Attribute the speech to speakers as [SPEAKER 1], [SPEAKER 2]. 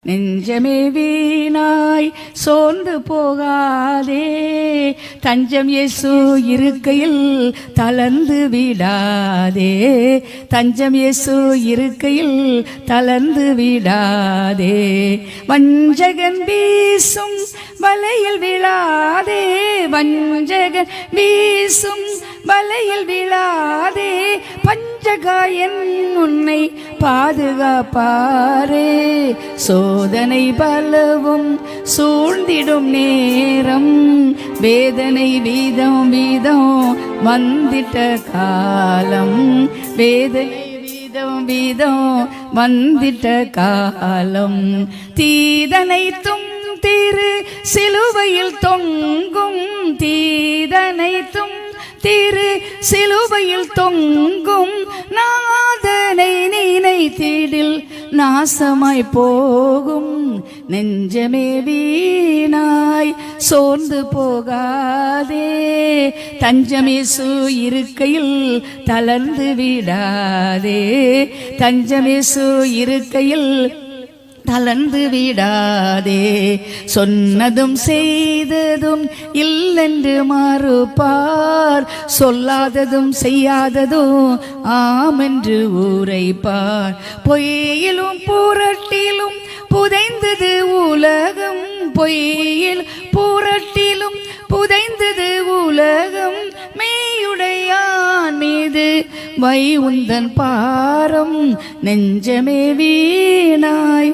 [SPEAKER 1] நெஞ்சமே வீணாய் சோர்ந்து போகாதே, தஞ்சம் இயேசு இருக்கையில் தளர்ந்து விடாதே. தஞ்சம் இயேசு இருக்கையில் தளர்ந்து விடாதே. வஞ்சகன் வீசும் வலையில் விழாதே, வஞ்சகன் வீசும் வலையில் விழாதே. பஞ்சகாயன் உன்னை பாதுகாப்பாரே. சோதனை பலவும் சூழ்ந்திடும் நேரம், வேதனை வீதம் வீதம் வந்திட்ட காலம், வேதனை வீதம் வீதம் வந்திட்ட காலம். தீதனைத்தும் திரு சிலுவையில் தொங்கும், தீதனைத்தும் திரு சிலுவையில் தொங்கும். நாதனை நினைத்திடில் நாசமாய் போகும். நெஞ்சமே வீணாய் சோர்ந்து போகாதே, தஞ்சம் இயேசு இருக்கையில் தளர்ந்து விடாதே. தஞ்சம் இயேசு இருக்கையில் தளர்ந்து விடாதே. சொன்னதும் செய்ததும் இல்லென்று மறுப்பார், சொல்லாததும் செய்யாததும் ஆமென்று உரைப்பார். பொய்யிலும் புரட்டிலும் புதைந்தது உலகம், பொய்யில் புரட்டிலும் புதைந்தது உலகம். மெய்யுடையான் மீது வை உந்தன் பாரம், நெஞ்சமே வீணாய்